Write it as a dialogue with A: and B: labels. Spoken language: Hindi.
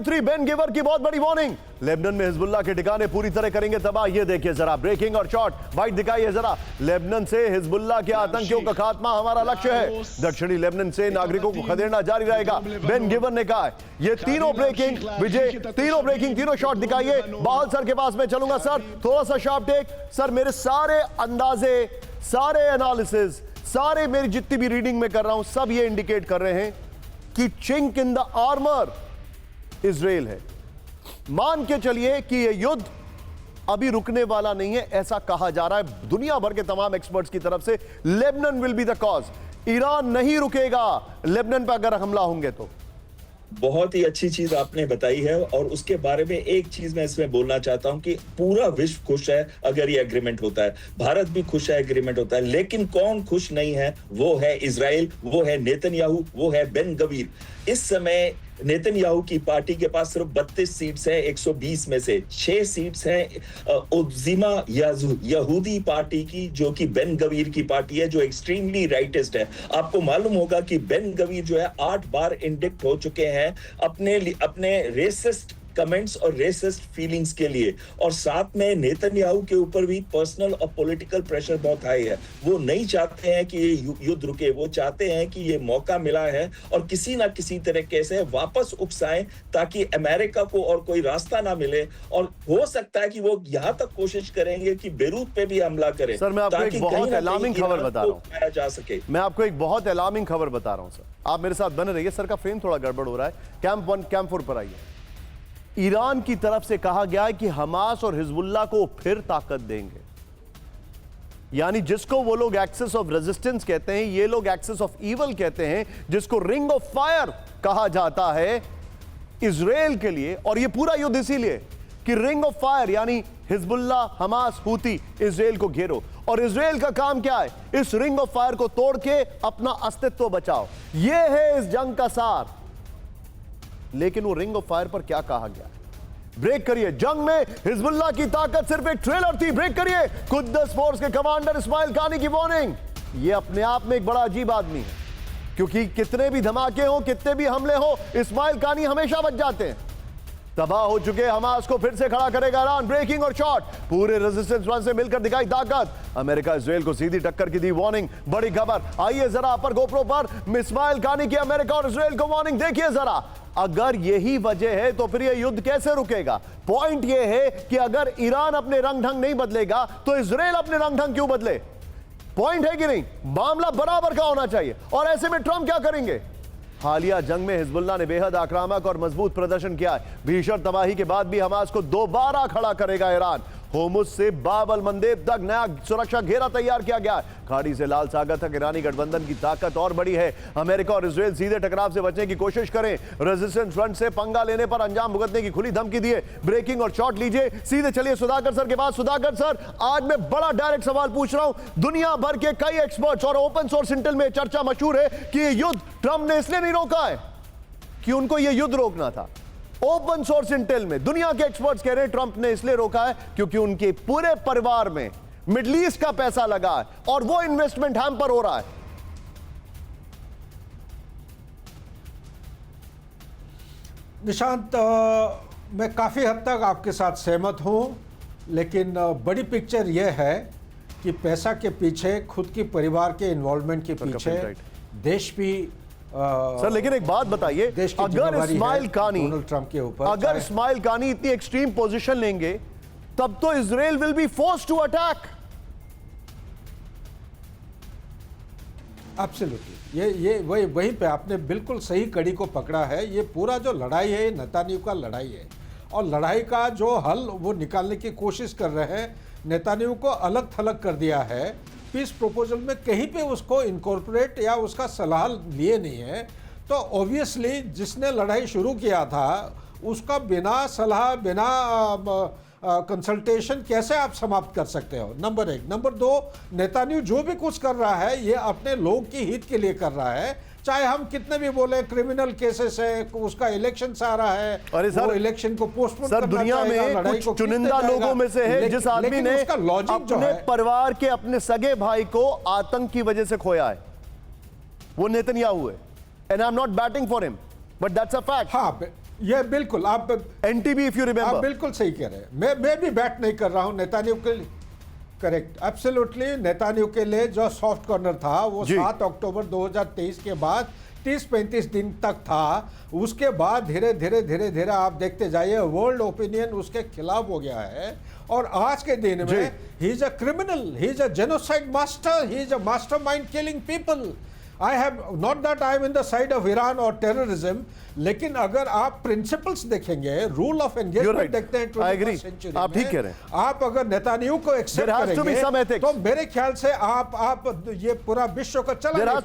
A: थ्री बेन गिवर की बहुत बड़ी वार्निंग। लेबनान में हिजबुल्लाह के ठिकाने पूरी तरह करेंगे तबाह। ये देखिए जरा ब्रेकिंग और शॉर्ट बाइट दिखाइए जरा। लेबनान से हिजबुल्लाह के आतंकियों का खात्मा हमारा लक्ष्य है। दक्षिणी लेबनान से नागरिकों को खदेड़ना जारी रहेगा, बेन गिवर ने कहा है। ये तीनों ब्रेकिंग विजय, तीनों ब्रेकिंग, तीनों शॉर्ट दिखाइए। बाहल सर के पास में चलूंगा। सर थोड़ा सा शार्प टेक। सर मेरे सारे अंदाजे, सारे एनालिसिस, सारे मेरी जितनी भी रीडिंग में कर रहा हूं, सब ये इंडिकेट कर रहे हैं कि chink in the armour Israel है। मान के चलिए कि यह युद्ध अभी रुकने वाला नहीं है, ऐसा कहा जा रहा है दुनिया भर के तमाम एक्सपर्ट्स की तरफ से। Lebanon will be the cause. Iran नहीं रुकेगा लेबनान पर अगर हमला होंगे तो।
B: बहुत ही अच्छी चीज आपने बताई है और उसके बारे में एक चीज मैं इसमें बोलना चाहता हूं कि पूरा विश्व खुश है अगर ये एग्रीमेंट होता है, भारत भी खुश है एग्रीमेंट होता है, लेकिन कौन खुश नहीं है? वो है इजराइल, वो है नेतन्याहू, वो है बेन गवीर। इस समय नेतन्याहू की पार्टी के पास सिर्फ 32 सीट्स हैं 120 में से। 6 सीट्स हैं उज़्मा यहूदी पार्टी की, जो कि बेन गवीर की पार्टी है, जो एक्सट्रीमली राइटिस्ट है। आपको मालूम होगा कि बेन गवीर जो है 8 बार इंडिक्ट हो चुके हैं अपने रेसिस्ट कमेंट्स और रेसिस्ट फीलिंग्स के लिए। और साथ में नेतन्याहू के ऊपर भी पर्सनल और पॉलिटिकल प्रेशर बहुत हाई है। वो नहीं चाहते हैं कि ये युद्ध रुके, वो चाहते हैं कि ये मौका मिला है और किसी ना किसी तरीके से वापस उकसाएं ताकि अमेरिका को और कोई रास्ता ना मिले। और हो सकता है कि वो यहां तक कोशिश करेंगे कि बेरूत पे भी हमला करें।
A: सर मैं आपको एक बहुत अलार्मिंग खबर बता रहा हूं,
B: जा सके।
A: मैं आपको एक बहुत अलार्मिंग खबर बता रहा हूं सर, आप मेरे साथ बने रहिए। सर का फ्रेम थोड़ा गड़बड़ हो रहा है। कैंप 1 कैंप 4 पर आइए। ईरान की तरफ से कहा गया है कि हमास और हिजबुल्लाह को फिर ताकत देंगे, यानी जिसको वो लोग एक्सेस ऑफ रेजिस्टेंस कहते हैं, ये लोग एक्सेस ऑफ ईवल कहते हैं, जिसको रिंग ऑफ फायर कहा जाता है इजराइल के लिए। और ये पूरा युद्ध इसीलिए कि रिंग ऑफ फायर यानी हिजबुल्लाह, हमास, हूती इजराइल को घेरो। और इजराइल का काम क्या है? इस रिंग ऑफ फायर को तोड़ के अपना अस्तित्व बचाओ। यह है इस जंग का सार। लेकिन वो रिंग ऑफ फायर पर क्या कहा गया? ब्रेक करिए। जंग में हिजबुल्लाह की ताकत सिर्फ एक ट्रेलर थी। ब्रेक करिए। कुद्दस फोर्स के कमांडर इस्माइल कानी की वार्निंग। ये अपने आप में एक बड़ा अजीब आदमी है, क्योंकि कितने भी धमाके हो, कितने भी हमले हो, इस्माइल कानी हमेशा बच जाते हैं। तबाह हो चुके हमास को फिर से खड़ा करेगा ईरान। ब्रेकिंग और शॉर्ट, पूरे रेजिस्टेंस फ्रंट से मिलकर दिखाई ताकत। अमेरिका इजराइल को सीधी टक्कर की दी वार्निंग। बड़ी खबर। आइए जरा अपर गोप्रो पर इस्माइल कानी की अमेरिका और इजराइल को वार्निंग देखिए जरा। अगर यही वजह है तो फिर यह युद्ध कैसे रुकेगा? पॉइंट यह है कि अगर ईरान अपने रंग ढंग नहीं बदलेगा तो इजराइल अपने रंग ढंग क्यों बदले? पॉइंट है कि नहीं? मामला बराबर का होना चाहिए। और ऐसे में ट्रंप क्या करेंगे? हालिया जंग में हिजबुल्लाह ने बेहद आक्रामक और मजबूत प्रदर्शन किया है। भीषण तबाही के बाद भी हमास को दोबारा खड़ा करेगा ईरान। होमुज से बाब अल मंदेब तक नया सुरक्षा घेरा तैयार किया गया है। खाड़ी से लाल सागर तक ईरानी गठबंधन की ताकत और बड़ी है। अमेरिका और इजराइल सीधे टकराव से बचने की कोशिश करें। रेजिस्टेंस फ्रंट से पंगा लेने पर अंजाम भुगतने की खुली धमकी दी है। ब्रेकिंग और शॉर्ट लीजिए। सीधे चलिए सुधाकर सर के पास। सुधाकर सर, आज मैं बड़ा डायरेक्ट सवाल पूछ रहा हूं। दुनिया भर के कई एक्सपर्ट्स और ओपन सोर्स इंटेल में चर्चा मशहूर है कि यह युद्ध ट्रंप ने इसलिए नहीं रोका है कि उनको यह युद्ध रोकना था। ओपन सोर्स इंटेल में दुनिया के एक्सपर्ट्स कह रहे हैं ट्रंप ने इसलिए रोका है क्योंकि उनके पूरे परिवार में मिडिल ईस्ट का पैसा लगा है और वो इन्वेस्टमेंट हैम्पर हो रहा है।
C: निशांत, मैं काफ़ी हद तक आपके साथ सहमत हूं, लेकिन बड़ी पिक्चर यह है कि पैसा के पीछे, खुद की परिवार के इन्वॉल्वमेंट के पीछे देश भी
A: सर, लेकिन एक बात बताइए, अगर इस्माइल कानी
C: डोनाल्ड ट्रंप के ऊपर,
A: अगर इस्माइल कानी इतनी एक्सट्रीम पोजीशन लेंगे तब तो Israel will be forced to attack.
C: Absolutely, ये वहीं पे आपने बिल्कुल सही कड़ी को पकड़ा है। ये पूरा जो लड़ाई है, नेतान्याहू का लड़ाई है, और लड़ाई का जो हल वो निकालने की कोशिश कर रहे हैं। नेतान्याहू को अलग थलग कर दिया है। पीस प्रोपोजल में कहीं पे उसको इनकॉर्पोरेट या उसका सलाह लिए नहीं है। तो ऑब्वियसली जिसने लड़ाई शुरू किया था उसका बिना सलाह, बिना कंसल्टेशन कैसे आप समाप्त कर सकते हो? नंबर 1। नंबर 2, नेतान्याहू जो भी कुछ कर रहा है ये अपने लोग की हित के लिए कर रहा है। चाहे हम कितने भी बोले क्रिमिनल केसेस है, उसका इलेक्शन आ रहा है,
A: अरे सर,
C: वो इलेक्शन को पोस्टपोन
A: सर दुनिया में कुछ चुनिंदा लोगों में से है जिस आदमी ने अपने परिवार के, अपने सगे भाई को आतंक की वजह से खोया है, वो नेतन्याहू है। And I am not batting for him, but that's a fact.
C: हाँ, ये बिल्कुल आप
A: एनटीबी इफ यू
C: आप
A: रिमेंबर।
C: बिल्कुल सही कह रहे हैं। मैं भी बैट नहीं कर रहा हूं नेतान्याहू के लिए। Correct, absolutely. नेतान्याहू के लिए जो सॉफ्ट कॉर्नर था वो
A: जी।
C: 7 अक्टूबर 2023 के बाद 30-35 दिन तक था। उसके बाद धीरे धीरे आप देखते जाइए वर्ल्ड ओपिनियन उसके खिलाफ हो गया है। और आज के दिन
A: जी।
C: में he is a criminal, he is a genocide master, he is a mastermind killing people. I have not that I am in the side of Iran और टेररिज्म, लेकिन अगर आप प्रिंसिपल्स देखेंगे, rule of
A: You're
C: engagement
A: right.
C: देखते हैं
A: I agree.
C: 21st सेंचुरी
A: आप ठीक
C: में,
A: कह रहे हैं।
C: आप अगर नेतान्याहू को accept
A: There has to be some
C: करेंगे
A: ethics.
C: तो मेरे ख्याल से आप ये पूरा विश्व को चला
A: There
C: नहीं
A: has